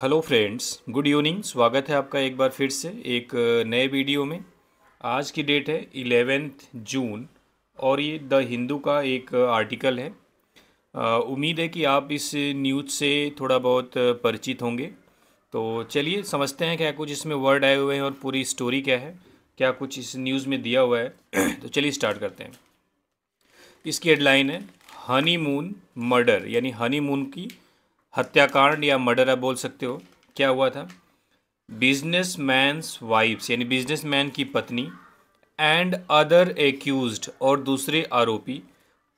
Hello friends, good evening. स्वागत है आपका एक बार फिर से एक नए वीडियो में। आज की डेट है 11 जून और ये द हिंदू का एक आर्टिकल है। उम्मीद है कि आप इस न्यूज़ से थोड़ा बहुत परिचित होंगे। तो चलिए समझते हैं क्या कुछ इसमें वर्ड आए हुए हैं और पूरी स्टोरी क्या है, क्या कुछ इस न्यूज़ में दिया हुआ है। तो चलिए स्टार्ट करते हैं। इसकी हेडलाइन है हनीमून मर्डर, यानी हनीमून की हत्याकांड या मर्डर आप बोल सकते हो। क्या हुआ था? बिजनेसमैन्स वाइफ्स यानी बिजनेसमैन की पत्नी एंड अदर एक्यूज्ड और दूसरे आरोपी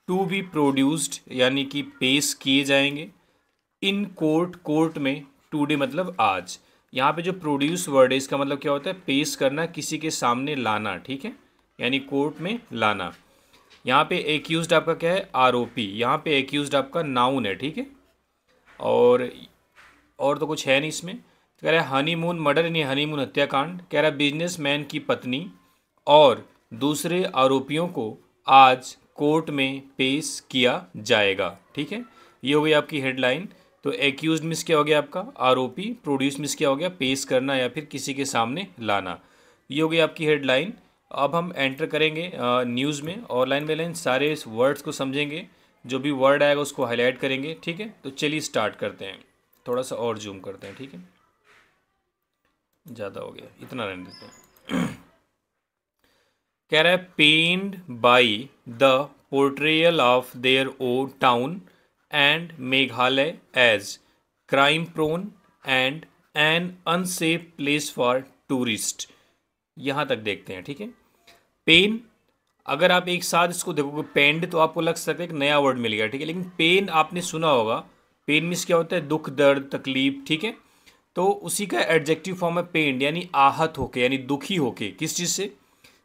टू बी प्रोड्यूस्ड यानी कि पेश किए जाएंगे इन कोर्ट। कोर्ट में टुडे मतलब आज। यहाँ पे जो प्रोड्यूस वर्ड है इसका मतलब क्या होता है? पेश करना, किसी के सामने लाना, ठीक है, यानी कोर्ट में लाना। यहाँ पे एक्यूज्ड आपका क्या है? आरोपी। यहाँ पे एक्यूज्ड आपका नाउन है, ठीक है। और तो कुछ है नहीं इसमें। तो कह रहा है हनीमून मर्डर यानी हनीमून हत्याकांड। कह रहा है बिजनेसमैन की पत्नी और दूसरे आरोपियों को आज कोर्ट में पेश किया जाएगा, ठीक है। ये हो गई आपकी हेडलाइन। तो एक्यूज मिस क्या हो गया आपका? आरोपी। प्रोड्यूस मिस क्या हो गया? पेश करना या फिर किसी के सामने लाना। ये हो गई आपकी हेडलाइन। अब हम एंटर करेंगे न्यूज़ में और लाइन बाय लाइन सारे वर्ड्स को समझेंगे। जो भी वर्ड आएगा उसको हाईलाइट करेंगे, ठीक है। तो चलिए स्टार्ट करते हैं। थोड़ा सा और जूम करते हैं, ठीक है, ज़्यादा हो गया, इतना रहने देते हैं। कह रहा है pained by the portrayal of their own town and Meghalaya as crime prone and an unsafe place for tourist. यहाँ तक देखते हैं, ठीक है। पेन, अगर आप एक साथ इसको देखोगे पेंड तो आपको लग सकता है एक नया वर्ड मिल गया, ठीक है, लेकिन पेन आपने सुना होगा। पेन मीन्स क्या होता है? दुख, दर्द, तकलीफ, ठीक है। तो उसी का एडजेक्टिव फॉर्म है पेंड, यानी आहत होके, यानी दुखी होके। किस चीज़ से?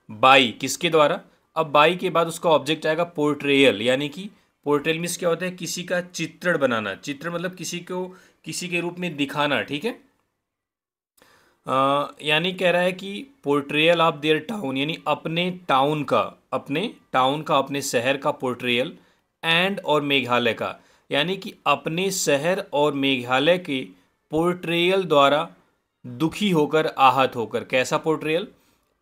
बाई, किसके द्वारा? अब बाई के बाद उसका ऑब्जेक्ट आएगा पोर्ट्रेयल, यानी कि पोर्ट्रेयल मीन्स क्या होता है? किसी का चित्रण बनाना। चित्र मतलब किसी को किसी के रूप में दिखाना, ठीक है। यानी कह रहा है कि पोर्ट्रेयल ऑफ देयर टाउन यानी अपने टाउन का, अपने शहर का पोर्ट्रेयल एंड और मेघालय का, यानी कि अपने शहर और मेघालय के पोर्ट्रेयल द्वारा दुखी होकर, आहत होकर। कैसा पोर्ट्रेयल?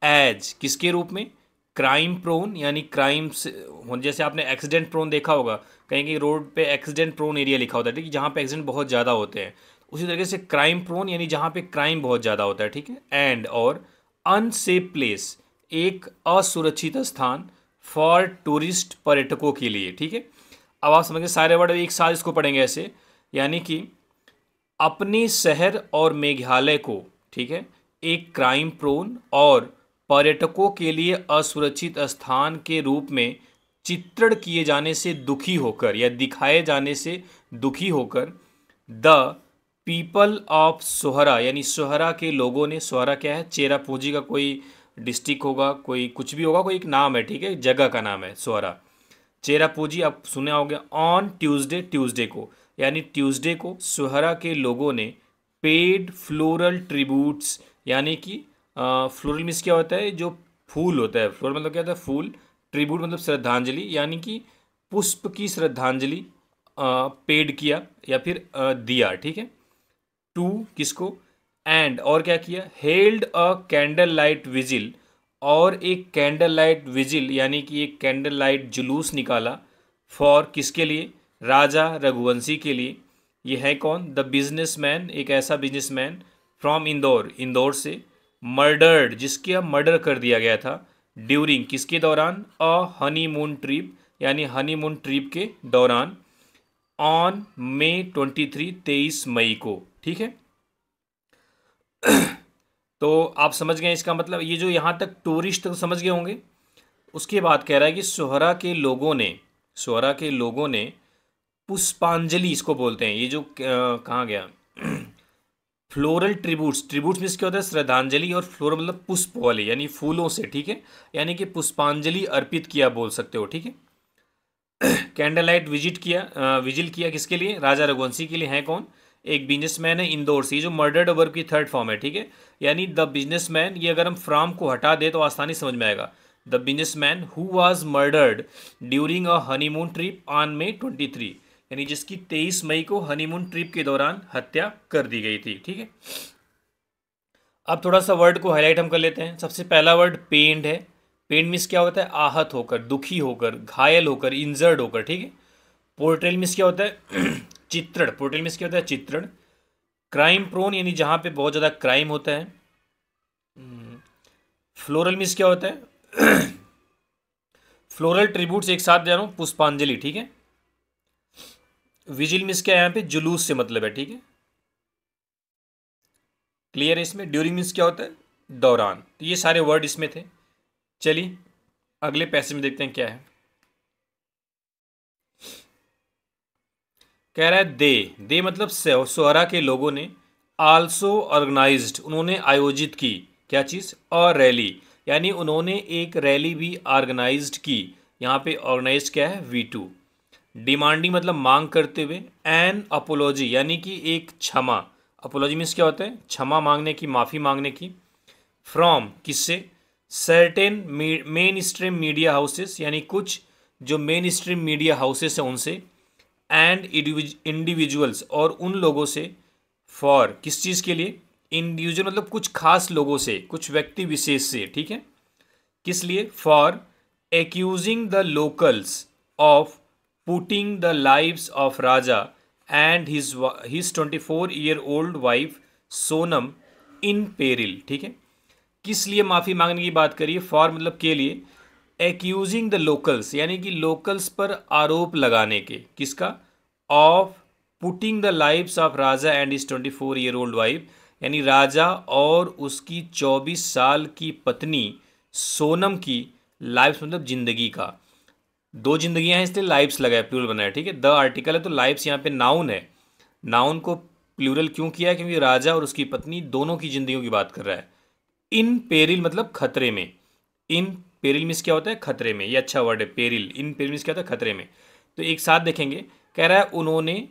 एज, किसके रूप में? क्राइम प्रोन, यानी क्राइम से, जैसे आपने एक्सीडेंट प्रोन देखा होगा, कहीं कहीं रोड पे एक्सीडेंट प्रोन एरिया लिखा होता है, ठीक है, जहाँ पे एक्सीडेंट बहुत ज़्यादा होते हैं। उसी तरीके से क्राइम प्रोन यानी जहाँ पे क्राइम बहुत ज़्यादा होता है, ठीक है। एंड और अनसेफ प्लेस, एक असुरक्षित स्थान, फॉर टूरिस्ट, पर्यटकों के लिए, ठीक है। अब आप समझिए सारे वर्ड एक साथ इसको पढ़ेंगे ऐसे, यानी कि अपने शहर और मेघालय को, ठीक है, एक क्राइम प्रोन और पर्यटकों के लिए असुरक्षित स्थान के रूप में चित्रण किए जाने से दुखी होकर या दिखाए जाने से दुखी होकर द पीपल ऑफ सोहरा यानी सोहरा के लोगों ने। सोहरा क्या है? चेरापूंजी का कोई डिस्ट्रिक्ट होगा, कोई कुछ भी होगा, कोई एक नाम है, ठीक है, जगह का नाम है सोहरा। चेरापूंजी आप सुने होंगे। ऑन ट्यूसडे, ट्यूसडे को, यानी ट्यूसडे को सोहरा के लोगों ने पेड फ्लोरल ट्रिब्यूट्स, यानी कि फ्लोरल मीन्स क्या होता है? जो फूल होता है, फ्लोरल मतलब क्या होता है? फूल। ट्रिब्यूट मतलब श्रद्धांजलि, यानी कि पुष्प की श्रद्धांजलि पेड किया या फिर दिया, ठीक है। टू, किसको? एंड और क्या किया? Held a candle light vigil, और एक कैंडल लाइट विजिल यानी कि एक कैंडल लाइट जुलूस निकाला। फॉर, किसके लिए? राजा रघुवंशी के लिए। ये है कौन? द बिजनेसमैन, एक ऐसा बिजनेसमैन फ्रॉम इंदौर, इंदौर से, मर्डर्ड, जिसके अब मर्डर कर दिया गया था, ड्यूरिंग, किसके दौरान? अ हनीमून ट्रिप, यानी हनीमून ट्रिप के दौरान, ऑन मई 23, 23 मई को, ठीक है। तो आप समझ गए इसका मतलब। ये जो यहाँ तक टूरिस्ट तो समझ गए होंगे। उसके बाद कह रहा है कि सोहरा के लोगों ने, सोहरा के लोगों ने पुष्पांजलि इसको बोलते हैं। ये जो कहाँ गया? फ्लोरल ट्रिब्यूट्स, ट्रिब्यूट्स मीन्स क्या होता है? श्रद्धांजलि, और फ्लोरल मतलब पुष्प वाले यानी फूलों से, ठीक है, यानी कि पुष्पांजलि अर्पित किया बोल सकते हो, ठीक है। कैंडल लाइट विजिट किया, विजिल किया, किसके लिए? राजा रघुवंशी के लिए। है कौन? एक बिजनेसमैन है इंदौर से। ये जो मर्डर्ड वर्ब की थर्ड फॉर्म है, ठीक है, यानी द बिजनेसमैन। ये अगर हम फ्रॉम को हटा दे तो आसानी समझ में आएगा। The businessman who was murdered during a honeymoon trip on May 23, यानी जिसकी 23 मई को हनीमून ट्रिप के दौरान हत्या कर दी गई थी। ठीक है, अब थोड़ा सा वर्ड को हाईलाइट हम कर लेते हैं। सबसे पहला वर्ड पेंड है। पेंड मीन्स क्या होता है? आहत होकर, दुखी होकर, घायल होकर, इंजर्ड होकर। ठीक है, पोर्ट्रेल मीन्स क्या होता है? चित्रण। पोर्ट्रेल मीन्स क्या होता है? चित्रण। क्राइम प्रोन यानी जहाँ पे बहुत ज़्यादा क्राइम होता है। फ्लोरल मीन्स क्या होता है? फ्लोरल ट्रिब्यूट्स एक साथ जा रहा हूँ, पुष्पांजलि। ठीक है, विजिल मीन्स क्या है? यहाँ पे जुलूस से मतलब है। ठीक है, क्लियर है इसमें? ड्यूरिंग मीन्स क्या होता है? दौरान। तो ये सारे वर्ड इसमें थे। चलिए अगले पैसेज में देखते हैं क्या है। कह रहा है दे मतलब सोहरा के लोगों ने आल्सो ऑर्गेनाइज्ड, उन्होंने आयोजित की क्या चीज़? और रैली, यानी उन्होंने एक रैली भी ऑर्गेनाइज्ड की। यहाँ पे ऑर्गेनाइज क्या है? V2। डिमांडिंग मतलब मांग करते हुए। एन अपोलॉजी यानी कि एक क्षमा। अपोलॉजी मीन्स क्या होता है? क्षमा मांगने की, माफ़ी मांगने की। फ्रॉम किससे? Certain main stream media houses, यानी कुछ जो मेन स्ट्रीम मीडिया हाउसेस हैं उनसे। एंड इंडिविजुअल्स और उन लोगों से। फॉर किस चीज़ के लिए? इंडिविजुअल मतलब कुछ खास लोगों से, कुछ व्यक्ति विशेष से। ठीक है, किस लिए? For accusing the locals of putting the lives of Raja and his 24-year-old wife Sonam in peril. ठीक है, किस लिए माफ़ी मांगने की बात करिए? फॉर मतलब के लिए। एक्यूजिंग द लोकल्स यानी कि लोकल्स पर आरोप लगाने के, किसका? Of putting the lives of Raja and is 24-year-old wife, यानी राजा और उसकी 24 साल की पत्नी सोनम की लाइव्स मतलब जिंदगी का। दो जिंदगियां हैं इसलिए लाइव्स लगाया, प्लूरल बनाया। ठीक है, द आर्टिकल है तो लाइव्स यहाँ पे नाउन है। नाउन को प्लूरल क्यों किया है? क्योंकि राजा और उसकी पत्नी दोनों की जिंदगियों की बात कर रहा है। इन पेरिल मतलब खतरे में। इन पेरिल मीन्स क्या होता है? खतरे में। ये अच्छा वर्ड है, पेरिल। इन पेरिल मीन्स क्या होता है? खतरे में। तो एक साथ देखेंगे। कह रहा है उन्होंने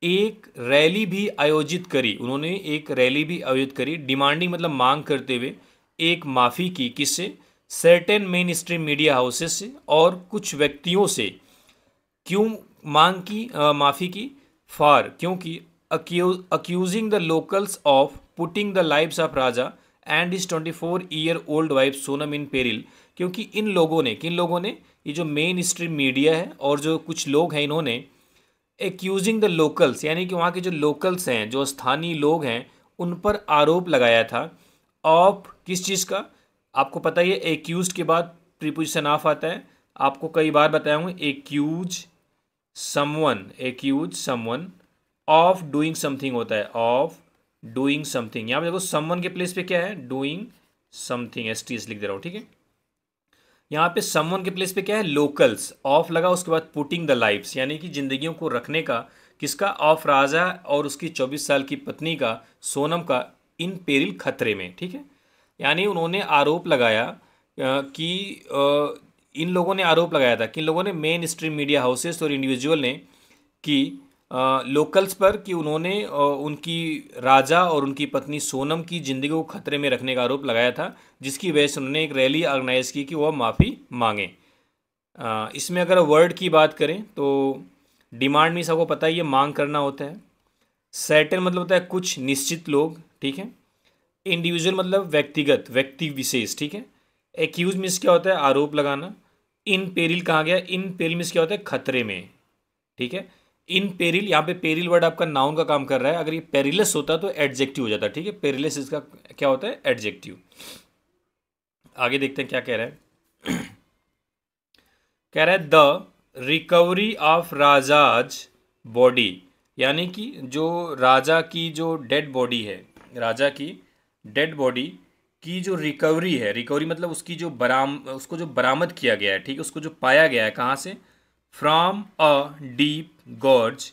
एक रैली भी आयोजित करी। उन्होंने एक रैली भी आयोजित करी। डिमांडिंग मतलब मांग करते हुए एक माफ़ी की। किससे? Certain main stream media houses से और कुछ व्यक्तियों से। क्यों मांग की? माफ़ी की। फॉर क्योंकि accusing the locals of putting the lives of Raja and is 24-year-old wife Sonam in peril, क्योंकि इन लोगों ने, किन लोगों ने? ये जो मेन स्ट्रीम मीडिया है और जो कुछ लोग हैं, इन्होंने एक्यूजिंग द लोकल्स यानी कि वहाँ के जो लोकल्स हैं, जो स्थानीय लोग हैं, उन पर आरोप लगाया था। ऑफ किस चीज़ का? आपको पता ही है एक्यूज के बाद प्रीपोजिशन ऑफ आता है। आपको कई बार बताया हूँ, accuse someone of doing something होता है। ऑफ डूइंग समथिंग, यहाँ पे देखो समवन के प्लेस पे क्या है? डूइंग समथिंग, STS लिख दे रहा हूँ। ठीक है, यहाँ पे समवन के प्लेस पे क्या है? लोकल्स। ऑफ लगा, उसके बाद पुटिंग द लाइव्स यानी कि जिंदगियों को रखने का। किसका? ऑफ राजा और उसकी 24 साल की पत्नी का, सोनम का, इन पेरिल खतरे में। ठीक है, यानी उन्होंने आरोप लगाया कि इन लोगों ने आरोप लगाया था, किन लोगों ने? मेन स्ट्रीम मीडिया हाउसेस और इंडिविजुअल ने, कि लोकल्स पर, कि उन्होंने उनकी राजा और उनकी पत्नी सोनम की ज़िंदगी को खतरे में रखने का आरोप लगाया था, जिसकी वजह से उन्होंने एक रैली ऑर्गेनाइज की कि वह माफ़ी मांगे। इसमें अगर वर्ड की बात करें तो डिमांड में सबको पता ही है, मांग करना होता है। सर्टेन मतलब होता है कुछ निश्चित लोग। ठीक है, इंडिविजुअल मतलब व्यक्तिगत, व्यक्ति विशेष। ठीक है, एक्यूज मीन्स क्या होता है? आरोप लगाना। इन पेरिल कहाँ गया? इन पेरिल मीन्स क्या होता है? खतरे में। ठीक है, इन पेरिल, यहाँ पे पेरिल वर्ड आपका नाउन का काम कर रहा है। अगर ये पेरिलस होता तो एडजेक्टिव हो जाता। ठीक है, पेरिलस इसका क्या होता है? एडजेक्टिव। आगे देखते हैं क्या कह रहा है। कह रहा है the recovery of rajas body, यानी कि जो राजा की जो डेड बॉडी है, राजा की डेड बॉडी की जो रिकवरी है। रिकवरी मतलब उसकी जो उसको जो बरामद किया गया है। ठीक है, उसको जो पाया गया है, कहाँ से? From a deep gorge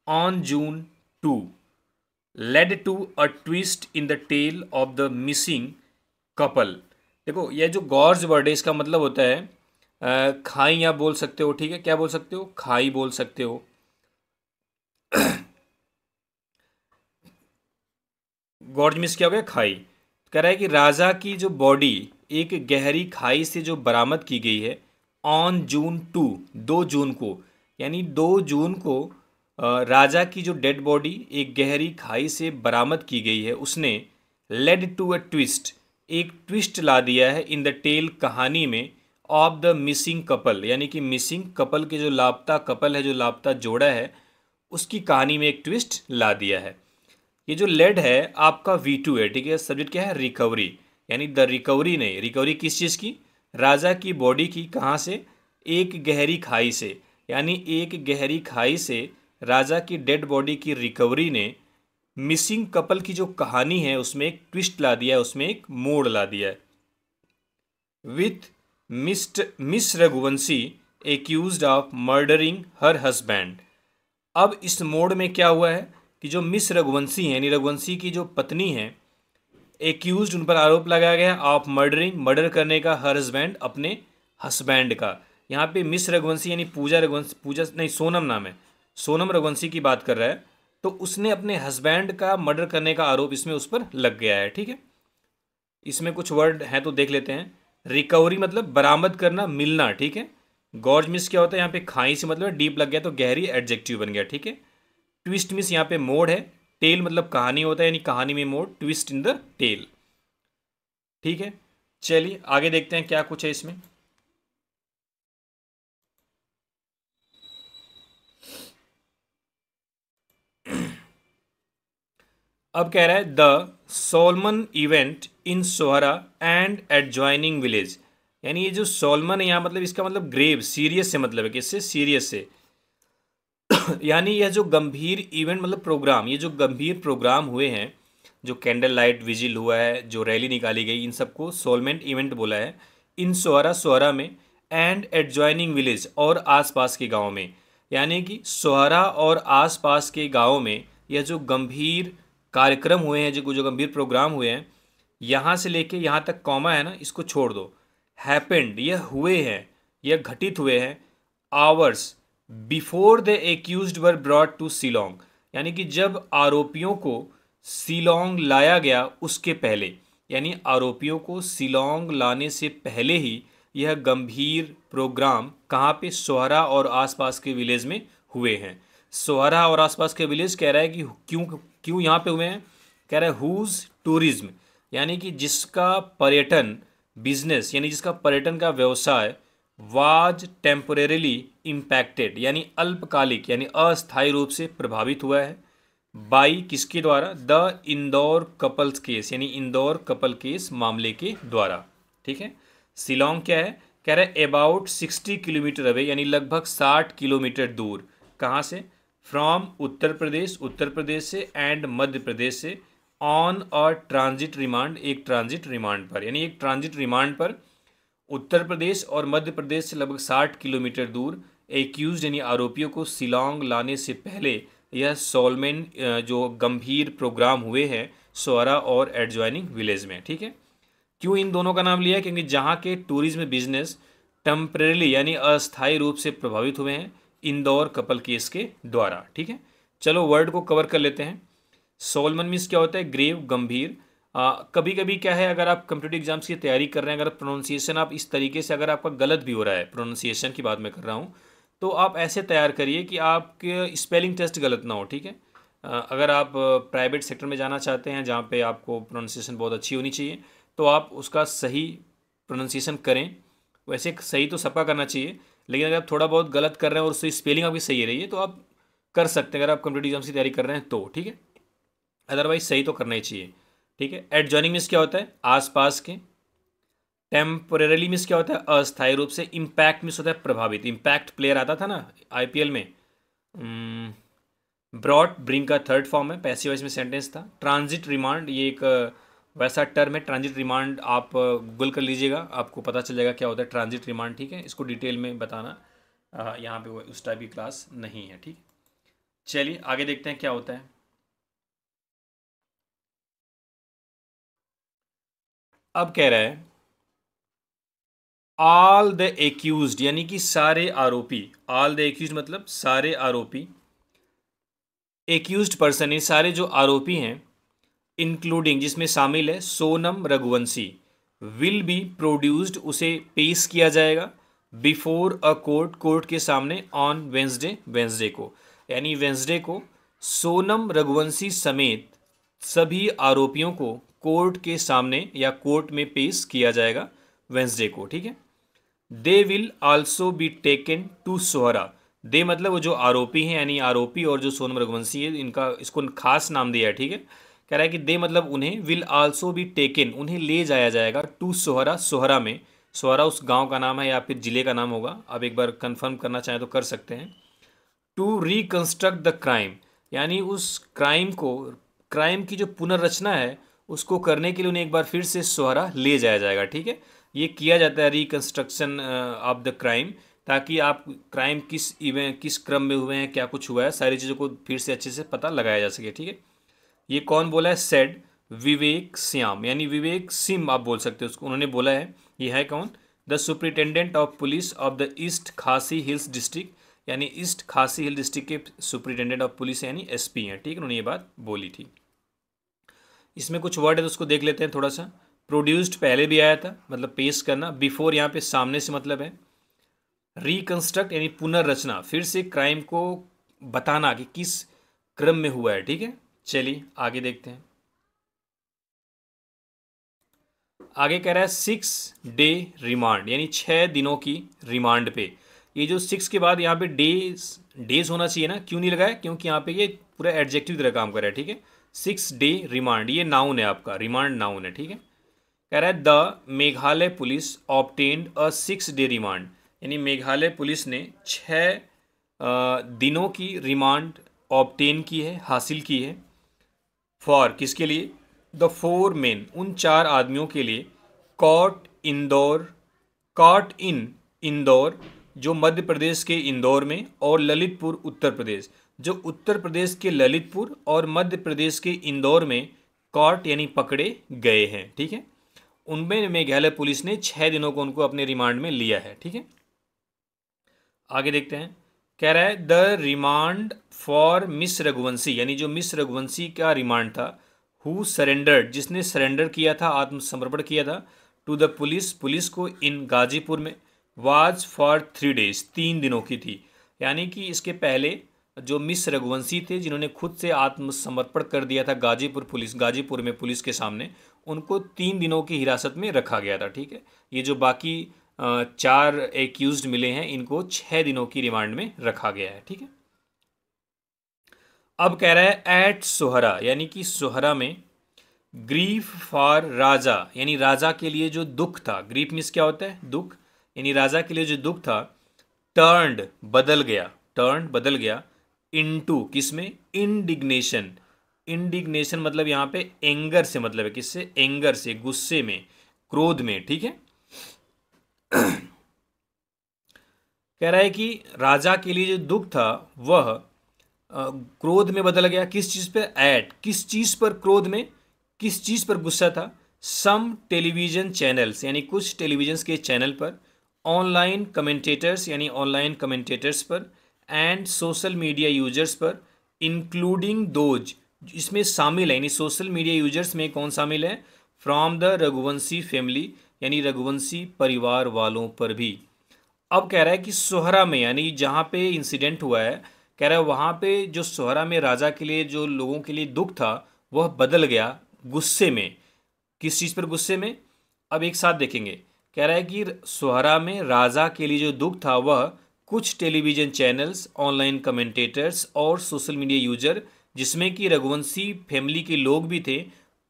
on June 2 led to a twist in the tale of the missing couple. देखो यह जो गॉर्ज वर्ड है, इसका मतलब होता है खाई, आप बोल सकते हो। ठीक है, क्या बोल सकते हो? खाई बोल सकते हो। गॉर्ज मिस क्या हो गया? खाई। कह रहा है कि राजा की जो बॉडी एक गहरी खाई से जो बरामद की गई है ऑन June 2, 2 जून को, यानी 2 जून को राजा की जो डेड बॉडी एक गहरी खाई से बरामद की गई है उसने लेड टू अ ट्विस्ट, एक ट्विस्ट ला दिया है इन द टेल, कहानी में, ऑफ द मिसिंग कपल, यानी कि मिसिंग कपल के जो लापता कपल है, जो लापता जोड़ा है, उसकी कहानी में एक ट्विस्ट ला दिया है। ये जो लेड है आपका V2 है, ठीक है। सब्जेक्ट क्या है? रिकवरी, यानी द रिकवरी नहीं, रिकवरी किस चीज़ की? राजा की बॉडी की। कहाँ से? एक गहरी खाई से, यानी एक गहरी खाई से राजा की डेड बॉडी की रिकवरी ने मिसिंग कपल की जो कहानी है उसमें एक ट्विस्ट ला दिया है, उसमें एक मोड़ ला दिया है। With miss Raghuvanshi accused of murdering her husband. अब इस मोड़ में क्या हुआ है कि जो मिस रघुवंशी है, यानी रघुवंशी की जो पत्नी है, एक्यूज्ड, उन पर आरोप लगाया गया ऑफ मर्डरिंग, मर्डर करने का, हर हस्बैंड, अपने हस्बैंड का। यहाँ पे मिस रघुवंशी यानी पूजा रघुवंशी, पूजा नहीं सोनम नाम है, सोनम रघुवंशी की बात कर रहा है। तो उसने अपने हस्बैंड का मर्डर करने का आरोप इसमें उस पर लग गया है, ठीक है। इसमें कुछ वर्ड हैं तो देख लेते हैं। रिकवरी मतलब बरामद करना, मिलना, ठीक है। गॉर्ज मिस क्या होता है? यहाँ पे खाई से मतलब डीप लग गया तो गहरी, एडजेक्टिव बन गया, ठीक है। ट्विस्ट मिस यहाँ पे मोड़ है। टेल मतलब कहानी होता है, यानी कहानी में मोड़, ट्विस्ट इन द टेल, ठीक है। चलिए आगे देखते हैं क्या कुछ है इसमें। अब कह रहा है the Solomon event in Sohra and adjoining village, यानी ये जो सोलमन है यहाँ मतलब इसका मतलब ग्रेव, सीरियस से मतलब है, किससे? सीरियस से। यानी यह जो गंभीर इवेंट मतलब प्रोग्राम, ये जो गंभीर प्रोग्राम हुए हैं, जो कैंडल लाइट विजिल हुआ है, जो रैली निकाली गई, इन सबको सोलमेंट इवेंट बोला है। इन सोहरा, सोहरा में, एंड एडजॉइनिंग विलेज, और आसपास के गाँव में, यानी कि सोहरा और आसपास के गाँव में यह जो गंभीर कार्यक्रम हुए हैं, जो गंभीर प्रोग्राम हुए हैं, यहाँ से लेके यहाँ तक कॉमा है ना, इसको छोड़ दो। हैपेंड, यह हुए हैं, यह घटित हुए हैं, hours before the accused were brought to Shillong, यानी कि जब आरोपियों को शिलोंग लाया गया उसके पहले, यानी आरोपियों को शिलोंग लाने से पहले ही यह गंभीर प्रोग्राम कहाँ पे? सोहरा और आसपास के विलेज में हुए हैं। सोहरा और आसपास के विलेज कह रहा है कि क्यों क्यों यहाँ पे हुए हैं? कह रहा है हुज टूरिज्म, यानी कि जिसका पर्यटन बिजनेस, यानी जिसका पर्यटन का व्यवसाय वाज टेम्पोरेरीली इम्पैक्टेड, यानी अल्पकालिक यानी अस्थायी रूप से प्रभावित हुआ है, बाई किसके द्वारा? द इंदौर कपल्स केस, यानी इंदौर कपल केस मामले के द्वारा, ठीक है। शिलोंग क्या है? कह रहा है अबाउट 60 किलोमीटर अवे, यानी लगभग 60 किलोमीटर दूर। कहाँ से? फ्रॉम उत्तर प्रदेश, उत्तर प्रदेश से, एंड मध्य प्रदेश से, ऑन और ट्रांजिट रिमांड, एक ट्रांजिट रिमांड पर, यानी एक ट्रांजिट रिमांड पर उत्तर प्रदेश और मध्य प्रदेश से लगभग 60 किलोमीटर दूर एक्यूज यानी आरोपियों को शिलोंग लाने से पहले यह सोलमेन जो गंभीर प्रोग्राम हुए हैं सोहरा और एडजॉइनिंग विलेज में, ठीक है। क्यों इन दोनों का नाम लिया है? क्योंकि जहाँ के टूरिज्म बिजनेस टेम्परेली यानी अस्थायी रूप से प्रभावित हुए हैं इंदौर कपल केस के द्वारा, ठीक है। चलो वर्ड को कवर कर लेते हैं। सोलमन मीन्स क्या होता है? ग्रेव, गंभीर। कभी कभी क्या है, अगर आप कंप्यूटर एग्जाम्स की तैयारी कर रहे हैं, अगर प्रोनाउंसिएशन आप इस तरीके से, अगर आपका गलत भी हो रहा है, प्रोनाउंसिएशन की बात मैं कर रहा हूँ, तो आप ऐसे तैयार करिए कि आपके स्पेलिंग टेस्ट गलत ना हो, ठीक है। अगर आप प्राइवेट सेक्टर में जाना चाहते हैं जहाँ पे आपको प्रोनाउंसिएशन बहुत अच्छी होनी चाहिए, तो आप उसका सही प्रोनाउंसिएशन करें। वैसे सही तो सबका करना चाहिए, लेकिन अगर आप थोड़ा बहुत गलत कर रहे हैं और उससे स्पेलिंग आपकी सही रही है तो आप कर सकते हैं, अगर आप कंप्यूटर एग्जाम्स की तैयारी कर रहे हैं तो, ठीक है। अदरवाइज सही तो करना ही चाहिए, ठीक है। एडजॉइनिंग मीन्स क्या होता है? आसपास के। टेम्पोरेली मीन्स क्या होता है? अस्थायी रूप से। इम्पैक्ट मीन्स होता है प्रभावित। इम्पैक्ट प्लेयर आता था ना आईपीएल में। ब्रॉट, ब्रिंग का थर्ड फॉर्म है, पैसिव वॉइस में सेंटेंस था। ट्रांजिट रिमांड, ये एक वैसा टर्म है। ट्रांजिट रिमांड आप गूगल कर लीजिएगा, आपको पता चल जाएगा क्या होता है ट्रांजिट रिमांड, ठीक है। इसको डिटेल में बताना यहाँ पे उस टाइप की क्लास नहीं है, ठीक है। चलिए आगे देखते हैं क्या होता है। अब कह रहा है ऑल द एक्यूज्ड, यानी कि सारे आरोपी। ऑल द एक्यूज्ड मतलब सारे आरोपी। एक्यूज्ड पर्सन, ये सारे जो आरोपी हैं, इंक्लूडिंग जिसमें शामिल है Sonam Raghuvanshi, will be produced, उसे पेश किया जाएगा बिफोर अ कोर्ट, कोर्ट के सामने, ऑन वेंसडे, वेंसडे को। यानी वेंसडे को सोनम रघुवंशी समेत सभी आरोपियों को कोर्ट के सामने या कोर्ट में पेश किया जाएगा वेंसडे को, ठीक है। They will also be taken to Sohra. They मतलब वो जो आरोपी हैं, यानी आरोपी और जो सोनम रघुवंशी है, इनका इसको खास नाम दिया है, ठीक है। कह रहा है कि दे मतलब उन्हें, विल आल्सो बी टेकन उन्हें ले जाया जाएगा, टू सोहरा सोहरा में। सोहरा उस गांव का नाम है या फिर जिले का नाम होगा, आप एक बार कंफर्म करना चाहें तो कर सकते हैं। टू रिकंस्ट्रक्ट द क्राइम, यानी उस क्राइम की जो पुनर्रचना है उसको करने के लिए उन्हें एक बार फिर से सोहरा ले जाया जाएगा, ठीक है। ये किया जाता है रिकंस्ट्रक्शन ऑफ द क्राइम, ताकि आप क्राइम किस क्रम में हुए हैं, क्या कुछ हुआ है, सारी चीज़ों को फिर से अच्छे से पता लगाया जा सके, ठीक है। ये कौन बोला है? सेड विवेक श्याम, यानी विवेक सिंह आप बोल सकते हो उसको, उन्होंने बोला है। ये है कौन? The superintendent of police of the east खासी हिल्स डिस्ट्रिक्ट, यानी ईस्ट खासी हिल डिस्ट्रिक्ट के सुप्रिटेंडेंट ऑफ पुलिस यानी एसपी हैं, ठीक है। उन्होंने ये बात बोली थी। इसमें कुछ वर्ड है तो उसको देख लेते हैं थोड़ा सा। प्रोड्यूस्ड पहले भी आया था, मतलब पेश करना। बिफोर यहाँ पे सामने से मतलब है। रिकंस्ट्रक्ट यानी पुनर्रचना, फिर से क्राइम को बताना कि किस क्रम में हुआ है, ठीक है। चलिए आगे देखते हैं। आगे कह रहा है 6 डे रिमांड, यानी 6 दिनों की रिमांड पे। ये जो 6 के बाद यहाँ पे डेज होना चाहिए ना, क्यों नहीं लगाया? क्योंकि यहाँ पे ये पूरा एडजेक्टिव तरह काम कर रहा है, ठीक है। 6 डे रिमांड, ये नाउन है आपका, रिमांड नाउन है, ठीक है। कह रहा है the Meghalaya police obtained a 6 day remand, यानी मेघालय पुलिस ने 6 दिनों की रिमांड ऑब्टेन की है, हासिल की है। फॉर किसके लिए? द 4 मेन, उन 4 आदमियों के लिए। कॉट इन इंदौर, जो मध्य प्रदेश के इंदौर में, और ललितपुर उत्तर प्रदेश, जो उत्तर प्रदेश के ललितपुर और मध्य प्रदेश के इंदौर में कॉट यानी पकड़े गए हैं, ठीक है। उनमें मेघालय पुलिस ने 6 दिनों को उनको अपने रिमांड में लिया है, ठीक है। आगे देखते हैं। कह रहा है the remand for miss Raghuvanshi, यानी जो मिस रघुवंशी का रिमांड था। हु सरेंडर्ड, जिसने सरेंडर किया था, आत्मसमर्पण किया था। टू द पुलिस, पुलिस को, इन गाजीपुर में। वाज फॉर 3 डेज, 3 दिनों की थी। यानी कि इसके पहले जो मिस रघुवंशी थे, जिन्होंने खुद से आत्मसमर्पण कर दिया था गाजीपुर में पुलिस के सामने, उनको 3 दिनों की हिरासत में रखा गया था, ठीक है। ये जो बाकी 4 एक्यूज्ड मिले हैं, इनको 6 दिनों की रिमांड में रखा गया है, ठीक है। अब कह रहा है एट सोहरा, यानी कि सोहरा में। ग्रीफ फॉर राजा, यानी राजा के लिए जो दुख था। ग्रीफ मीन्स क्या होता है? दुख। यानी राजा के लिए जो दुख था। टर्न्ड बदल गया इनटू किसमें? इंडिग्नेशन। इंडिग्नेशन मतलब यहाँ पे एंगर से मतलब है, किससे? एंगर से, गुस्से में, क्रोध में, ठीक है। कह रहा है कि राजा के लिए जो दुख था वह क्रोध में बदल गया। किस चीज पे? किस चीज पर क्रोध में, किस चीज पर गुस्सा था? सम टेलीविजन चैनल्स, यानी कुछ टेलीविजन के चैनल पर। ऑनलाइन कमेंटेटर्स, यानी ऑनलाइन कमेंटेटर्स पर। एंड सोशल मीडिया यूजर्स पर, इंक्लूडिंग दोज, इसमें शामिल है, यानी सोशल मीडिया यूजर्स में कौन शामिल है? फ्रॉम द रघुवंशी फैमिली, यानी रघुवंशी परिवार वालों पर भी। अब कह रहा है कि सोहरा में, यानी जहाँ पे इंसिडेंट हुआ है, कह रहा है वहाँ पे जो सोहरा में राजा के लिए जो लोगों के लिए दुख था वह बदल गया गुस्से में। किस चीज़ पर गुस्से में? अब एक साथ देखेंगे। कह रहा है कि सोहरा में राजा के लिए जो दुख था वह कुछ टेलीविज़न चैनल्स, ऑनलाइन कमेंटेटर्स और सोशल मीडिया यूजर, जिसमें कि रघुवंशी फैमिली के लोग भी थे,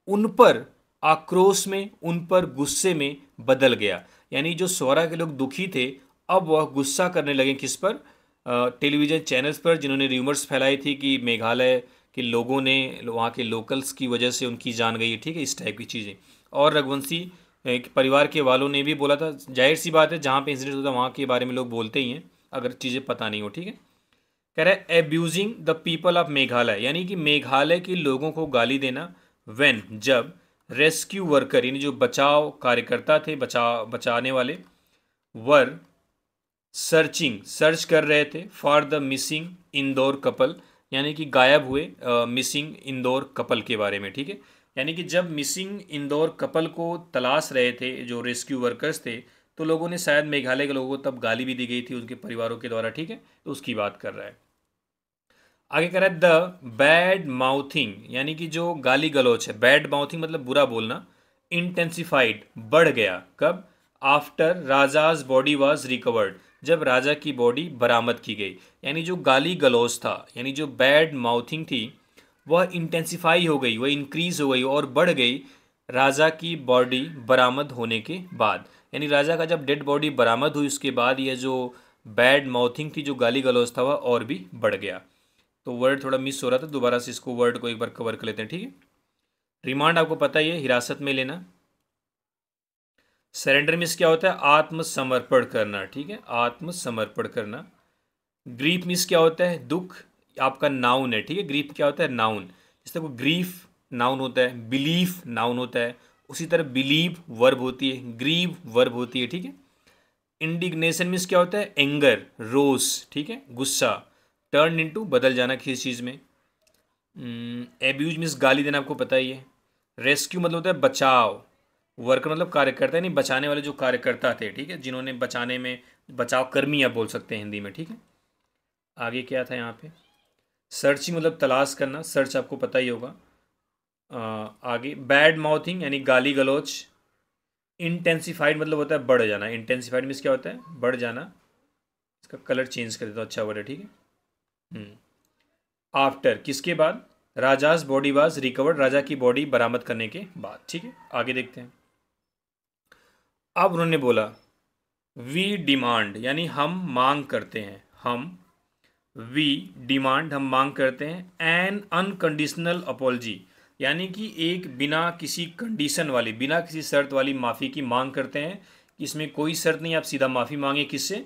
उन पर आक्रोश में, उन पर गुस्से में बदल गया। यानी जो सोहरा के लोग दुखी थे, अब वह गुस्सा करने लगे किस पर? टेलीविज़न चैनल्स पर, जिन्होंने र्यूमर्स फैलाई थी कि मेघालय के लोगों ने, वहाँ के लोकल्स की वजह से उनकी जान गई है, ठीक है, इस टाइप की चीज़ें। और रघुवंशी परिवार के वालों ने भी बोला था। जाहिर सी बात है, जहाँ पे इंसिडेंट होता है वहाँ के बारे में लोग बोलते ही हैं, अगर चीज़ें पता नहीं हो, ठीक है। कह रहा है abusing the people of Meghalaya, यानी कि मेघालय के लोगों को गाली देना। व्हेन, जब। रेस्क्यू वर्कर, यानी जो बचाव कार्यकर्ता थे, बचाने वाले, वर सर्च कर रहे थे for the missing Indore couple, यानी कि गायब हुए मिसिंग इंदौर कपल के बारे में, ठीक है। यानी कि जब मिसिंग इंदौर कपल को तलाश रहे थे जो रेस्क्यू वर्कर्स थे, तो लोगों ने, शायद मेघालय के लोगों को तब गाली भी दी गई थी उनके परिवारों के द्वारा, ठीक है, तो उसकी बात कर रहा है। आगे कह रहा है द बैड माउथिंग, यानी कि जो गाली गलौच है, बैड माउथिंग मतलब बुरा बोलना, इंटेंसिफाइड बढ़ गया। कब? After rajas body was recovered, जब राजा की बॉडी बरामद की गई। यानी जो गाली गलौच था, यानी जो बैड माउथिंग थी, वह इंटेंसिफाई हो गई, वह इंक्रीज हो गई और बढ़ गई राजा की बॉडी बरामद होने के बाद। यानी राजा का जब डेड बॉडी बरामद हुई उसके बाद यह जो बैड माउथिंग थी, जो गाली गलौज था, वह और भी बढ़ गया। तो वर्ड थोड़ा मिस हो रहा था, दोबारा से इसको वर्ड को एक बार कवर कर लेते हैं, ठीक है। रिमांड आपको पता ही है, हिरासत में लेना। सरेंडर मिस क्या होता है? आत्मसमर्पण करना, ठीक है, आत्मसमर्पण करना। ग्रीफ मिस क्या होता है? दुख, आपका नाउन है, ठीक है। ग्रीफ क्या होता है? नाउन। जैसे को ग्रीफ नाउन होता है, बिलीफ नाउन होता है, उसी तरह बिलीव वर्ब होती है, ग्रीव वर्ब होती है, ठीक है। इंडिग्नेशन मीन्स क्या होता है? एंगर, रोष, ठीक है, गुस्सा। टर्न इनटू, बदल जाना किसी चीज़ में। एब्यूज मीन्स गाली देना, आपको पता ही है। रेस्क्यू मतलब होता है बचाव। वर्कर मतलब कार्यकर्ता, नहीं बचाने वाले जो कार्यकर्ता थे, ठीक है, जिन्होंने बचाने में, बचाव कर्मी आप बोल सकते हैं हिंदी में, ठीक है। आगे क्या था यहाँ पे? सर्चिंग मतलब तलाश करना, सर्च आपको पता ही होगा। आगे बैड माउथिंग यानी गाली गलौच। इंटेंसिफाइड मतलब होता है बढ़ जाना। इंटेंसिफाइड मीन्स क्या होता है? बढ़ जाना। इसका कलर चेंज कर देता हूँ, अच्छा वर्ड है, ठीक है। आफ्टर किसके बाद? राजाज बॉडी वाज रिकवर्ड, राजा की बॉडी बरामद करने के बाद, ठीक है। आगे देखते हैं। अब उन्होंने बोला वी डिमांड, यानी हम मांग करते हैं, हम वी डिमांड हम मांग करते हैं एन अनकंडीशनल अपॉलजी, यानी कि एक बिना किसी कंडीशन वाली, बिना किसी शर्त वाली माफ़ी की मांग करते हैं कि इसमें कोई शर्त नहीं, आप सीधा माफ़ी मांगे। किससे?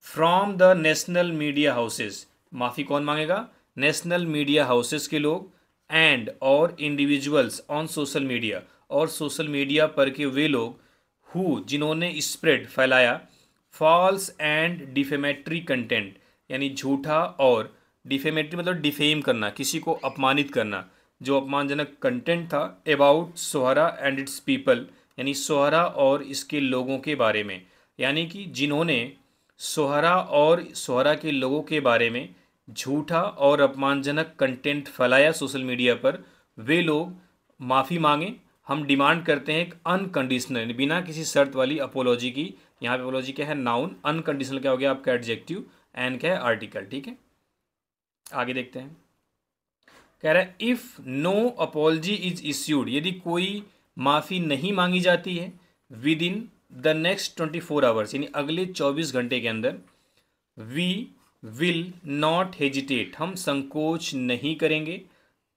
From the national media houses, माफ़ी कौन मांगेगा? नेशनल मीडिया हाउसेस के लोग, एंड और इंडिविजुअल्स ऑन सोशल मीडिया, और सोशल मीडिया पर के वे लोग, हु जिन्होंने स्प्रेड फैलाया, फॉल्स एंड डिफेमेटरी कंटेंट, यानी झूठा और डिफेमेटरी मतलब डिफेम करना, किसी को अपमानित करना, जो अपमानजनक कंटेंट था, about Sohra and it's people, यानी सोहरा और इसके लोगों के बारे में। यानी कि जिन्होंने सोहरा और सोहरा के लोगों के बारे में झूठा और अपमानजनक कंटेंट फैलाया सोशल मीडिया पर, वे लोग माफ़ी मांगे। हम डिमांड करते हैं एक अनकंडीशनल, बिना किसी शर्त वाली अपोलॉजी की। यहाँ पे अपोलॉजी क्या है? नाउन। अनकंडीशनल क्या हो गया आपका? एडजेक्टिव। एंड क्या है? आर्टिकल, ठीक है। आगे देखते हैं। कह रहा है if no apology is issued, यदि कोई माफ़ी नहीं मांगी जाती है within the next 24 hours, यानी अगले 24 घंटे के अंदर, वी विल नॉट हेजिटेट, हम संकोच नहीं करेंगे,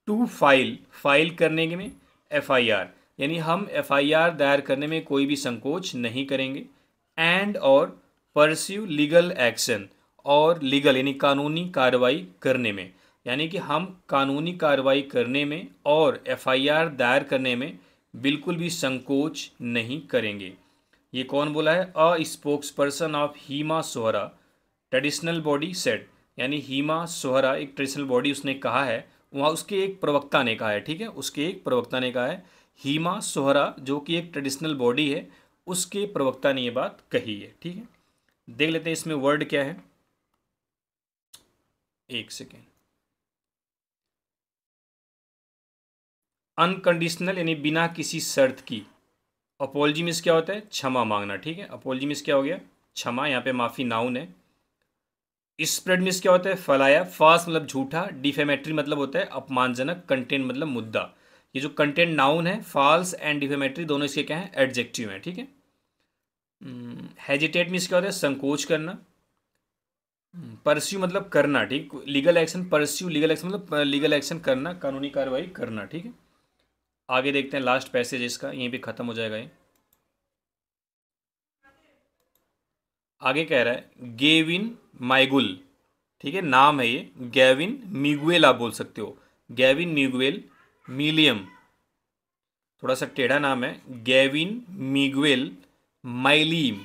टू फाइल, फाइल करने में FIR, यानी हम FIR दायर करने में कोई भी संकोच नहीं करेंगे। एंड और परस्यू लीगल एक्शन, और लीगल यानी कानूनी कार्रवाई करने में, यानी कि हम कानूनी कार्रवाई करने में और FIR दायर करने में बिल्कुल भी संकोच नहीं करेंगे। ये कौन बोला है? A spokesperson of Hima Sohra traditional body said, यानी हीमा सोहरा एक ट्रेडिशनल बॉडी उसने कहा है, वहाँ उसके एक प्रवक्ता ने कहा है, ठीक है, उसके एक प्रवक्ता ने कहा है। हीमा सोहरा जो कि एक ट्रेडिशनल बॉडी है, उसके प्रवक्ता ने ये बात कही है, ठीक है। देख लेते हैं इसमें वर्ड क्या है, एक सेकेंड। अनकंडीशनल यानी बिना किसी शर्त की। अपॉलजी मीन्स क्या होता है? क्षमा मांगना, ठीक है। अपॉलजी मीन्स क्या हो गया? क्षमा। यहाँ पे माफ़ी नाउन है। स्प्रेड मीन्स क्या होता है? फैलाया। फास्ट मतलब झूठा। डिफेमेटरी मतलब होता है अपमानजनक। कंटेंट मतलब मुद्दा। ये जो कंटेंट नाउन है, फॉल्स एंड डिफेमेटरी दोनों इसके क्या है? एडजेक्टिव हैं, ठीक है। हेजिटेट मीन्स क्या होता है? संकोच करना। परस्यू मतलब करना, ठीक। Legal action, pursue legal action मतलब लीगल एक्शन करना, कानूनी कार्रवाई करना, ठीक है। आगे देखते हैं, लास्ट पैसेज इसका यहीं पे ख़त्म हो जाएगा ये। आगे कह रहा है गेविन माइगुल, ठीक है, नाम है ये। गैविन मिगुएल आप बोल सकते हो। गैविन मिगुएल मिलियम, थोड़ा सा टेढ़ा नाम है। गैविन मिगुएल माइलीम,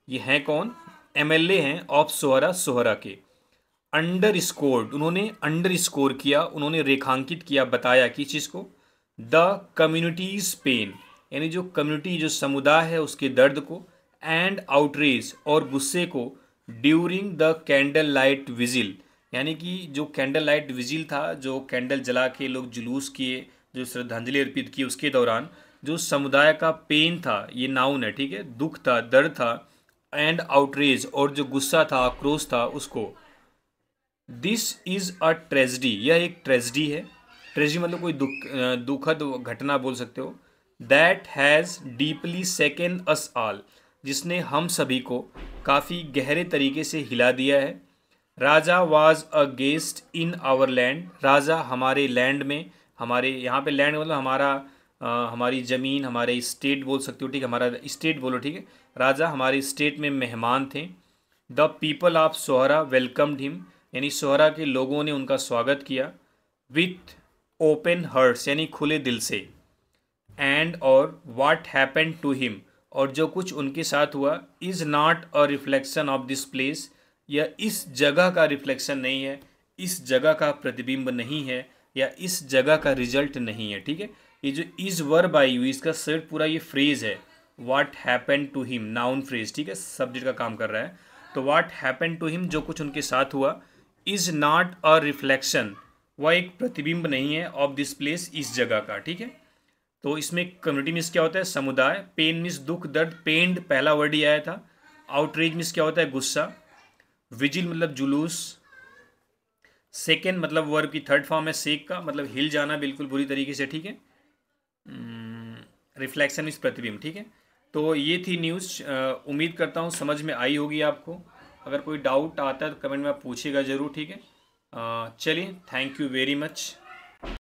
ये हैं कौन? MLA हैं ऑफ सोहरा, सोहरा के। अंडर स्कोर्ड, उन्होंने अंडर स्कोर किया, उन्होंने रेखांकित किया, बताया किस चीज़ को? द कम्युनिटीज पेन, यानी जो कम्युनिटी, जो समुदाय है, उसके दर्द को। एंड आउटरीज, और गुस्से को। During the candle light vigil, यानी कि जो कैंडल लाइट विजिल था, जो कैंडल जला के लोग जुलूस किए, जो श्रद्धांजलि अर्पित की, उसके दौरान जो समुदाय का पेन था, ये नाउन है, ठीक है, दुख था, दर्द था, एंड आउटरेज, और जो गुस्सा था, आक्रोश था, उसको, दिस इज अ ट्रेजिडी, यह एक ट्रेजिडी है। ट्रेजिडी मतलब कोई दुखद घटना बोल सकते हो। That has deeply सेकन us all, जिसने हम सभी को काफ़ी गहरे तरीके से हिला दिया है। Raja was a guest in our land, Raja हमारे लैंड में, हमारे यहाँ पे लैंड मतलब हमारा हमारी ज़मीन, हमारे स्टेट बोल सकते हो, ठीक है, हमारा स्टेट बोलो, ठीक है। राजा हमारे स्टेट में मेहमान थे। The people of Sohra welcomed him, यानी सोहरा के लोगों ने उनका स्वागत किया। विथ ओपन हार्ट्स, यानी खुले दिल से। एंड और वाट हैपन टू हिम, और जो कुछ उनके साथ हुआ, is not a reflection of this place, यह इस जगह का रिफ्लेक्शन नहीं है, इस जगह का प्रतिबिंब नहीं है, या इस जगह का रिजल्ट नहीं है, ठीक है। ये जो इज वर्ब आई हुई, इसका सिर्फ पूरा ये फ्रेज है, what happen to him, noun phrase, ठीक है, सब्जेक्ट का काम कर रहा है। तो वाट हैपन टू हिम, जो कुछ उनके साथ हुआ, इज नॉट अ रिफ्लेक्शन, वह एक प्रतिबिंब नहीं है, ऑफ दिस प्लेस, इस जगह का, ठीक है। तो इसमें कम्युनिटी मीन्स क्या होता है, समुदाय। पेन मीन्स दुख दर्द, पेंड पहला वर्ड ही आया था। आउटरीच मीन्स क्या होता है, गुस्सा। विजिल मतलब जुलूस। सेकेंड मतलब वर्ब की थर्ड फॉर्म है सेक का, मतलब हिल जाना बिल्कुल बुरी तरीके से, ठीक है। रिफ्लेक्शन इस प्रतिबिंब, ठीक है। तो ये थी न्यूज़, उम्मीद करता हूँ समझ में आई होगी आपको। अगर कोई डाउट आता है तो कमेंट में आप पूछिएगा ज़रूर, ठीक है। चलिए, थैंक यू वेरी मच।